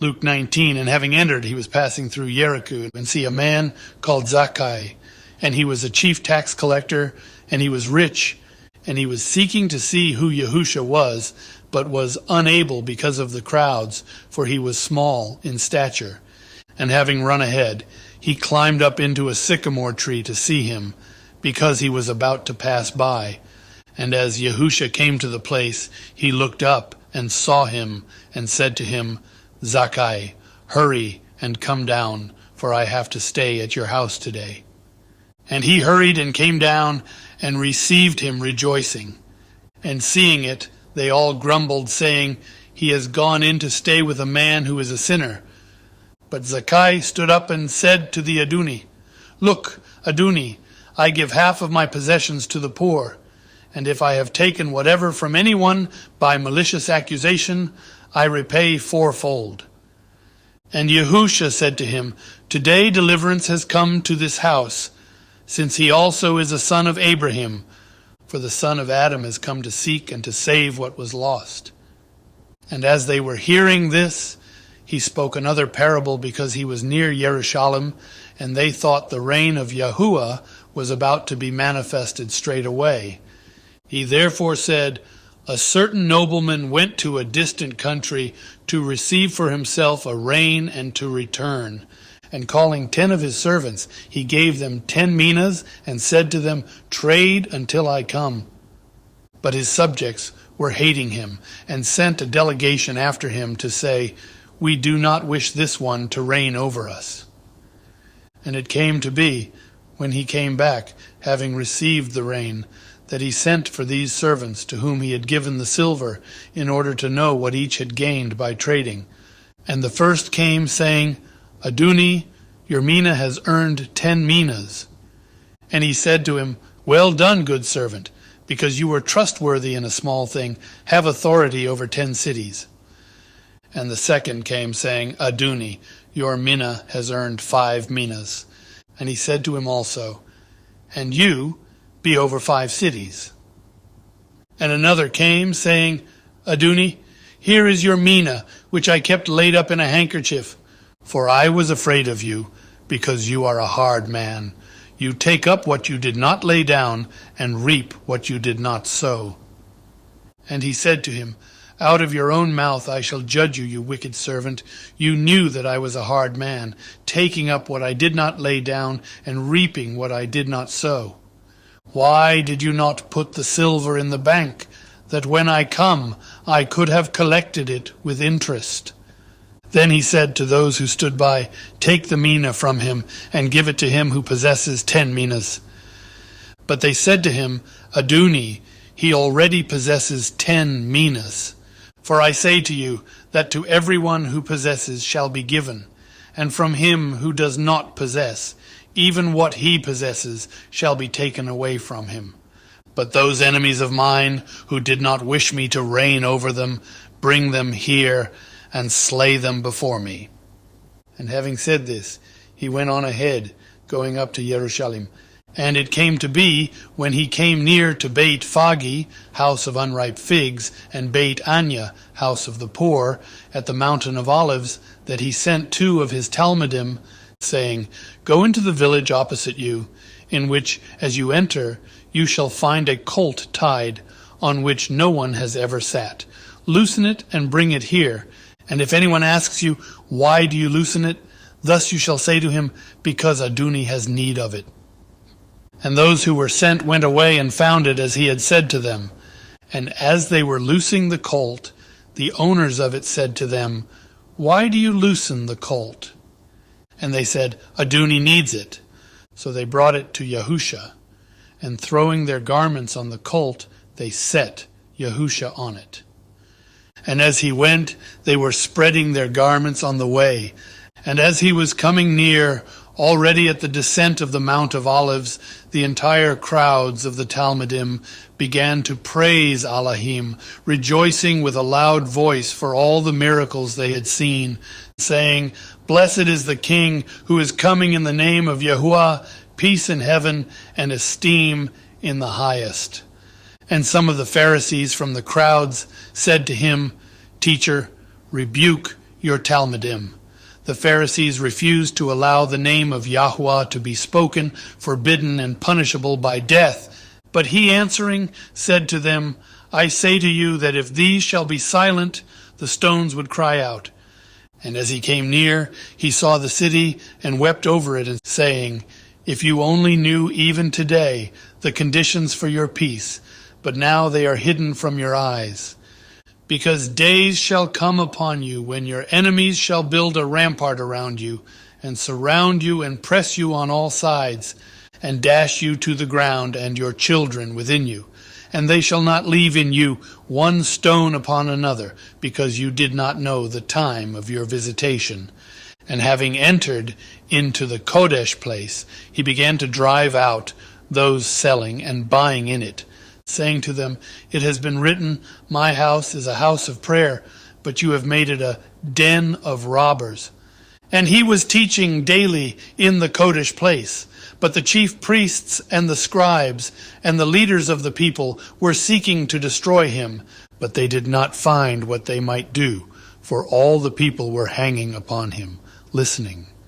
Luke 19, and having entered, he was passing through Jericho, and see a man called Zacchaeus, and he was a chief tax collector, and he was rich, and he was seeking to see who Yahusha was, but was unable because of the crowds, for he was small in stature. And having run ahead, he climbed up into a sycamore tree to see him, because he was about to pass by. And as Yahusha came to the place, he looked up and saw him, and said to him, Zacchaeus, hurry and come down, for I have to stay at your house today. And he hurried and came down and received him rejoicing. And seeing it, they all grumbled, saying, He has gone in to stay with a man who is a sinner. But Zacchaeus stood up and said to the Aduni, Look, Aduni, I give half of my possessions to the poor, and if I have taken whatever from anyone by malicious accusation, I repay fourfold. And Yahusha said to him, Today deliverance has come to this house, since he also is a son of Abraham, for the son of Adam has come to seek and to save what was lost. And as they were hearing this, he spoke another parable, because he was near Yerushalim, and they thought the reign of Yahuwah was about to be manifested straightway. He therefore said, A certain nobleman went to a distant country to receive for himself a reign and to return. And calling 10 of his servants, he gave them 10 minas, and said to them, Trade until I come. But his subjects were hating him, and sent a delegation after him to say, We do not wish this one to reign over us. And it came to be, when he came back, having received the reign, that he sent for these servants to whom he had given the silver, in order to know what each had gained by trading. And the first came, saying, Aduni, your mina has earned 10 minas. And he said to him, Well done, good servant, because you were trustworthy in a small thing, have authority over 10 cities. And the second came, saying, Aduni, your mina has earned 5 minas. And he said to him also, And you be over 5 cities. And another came, saying, Aduni, here is your mina, which I kept laid up in a handkerchief. For I was afraid of you, because you are a hard man. You take up what you did not lay down, and reap what you did not sow. And he said to him, Out of your own mouth I shall judge you, you wicked servant. You knew that I was a hard man, taking up what I did not lay down, and reaping what I did not sow. Why did you not put the silver in the bank, that when I come I could have collected it with interest? Then he said to those who stood by, Take the mina from him, and give it to him who possesses 10 minas. But they said to him, Aduni, he already possesses 10 minas. For I say to you, that to everyone who possesses shall be given, and from him who does not possess, even what he possesses shall be taken away from him. But those enemies of mine, who did not wish me to reign over them, bring them here, and slay them before me. And having said this, he went on ahead, going up to Yerushalim. And it came to be, when he came near to Beit Fagi, house of unripe figs, and Beit Anya, house of the poor, at the mountain of Olives, that he sent 2 of his Talmudim, saying, Go into the village opposite you, in which, as you enter, you shall find a colt tied, on which no one has ever sat. Loosen it and bring it here. And if anyone asks you, Why do you loosen it? Thus you shall say to him, Because Aduni has need of it. And those who were sent went away and found it as he had said to them. And as they were loosing the colt, the owners of it said to them, Why do you loosen the colt? And they said, Aduni needs it. So they brought it to Yahusha, and throwing their garments on the colt, they set Yahusha on it. And as he went, they were spreading their garments on the way. And as he was coming near, already at the descent of the Mount of Olives, the entire crowds of the Talmudim began to praise Elohim, rejoicing with a loud voice for all the miracles they had seen, saying, Blessed is the King who is coming in the name of Yahuwah, peace in heaven and esteem in the highest. And some of the Pharisees from the crowds said to him, Teacher, rebuke your Talmudim. The Pharisees refused to allow the name of Yahuwah to be spoken, forbidden and punishable by death. But he answering said to them, I say to you that if these shall be silent, the stones would cry out. And as he came near, he saw the city and wept over it, and saying, If you only knew even today the conditions for your peace, but now they are hidden from your eyes. Because days shall come upon you when your enemies shall build a rampart around you, and surround you and press you on all sides, and dash you to the ground and your children within you. And they shall not leave in you one stone upon another, because you did not know the time of your visitation. And having entered into the Kodesh place, he began to drive out those selling and buying in it, saying to them, It has been written, My house is a house of prayer, but you have made it a den of robbers. And he was teaching daily in the Kodesh place. But the chief priests and the scribes and the leaders of the people were seeking to destroy him, but they did not find what they might do, for all the people were hanging upon him, listening.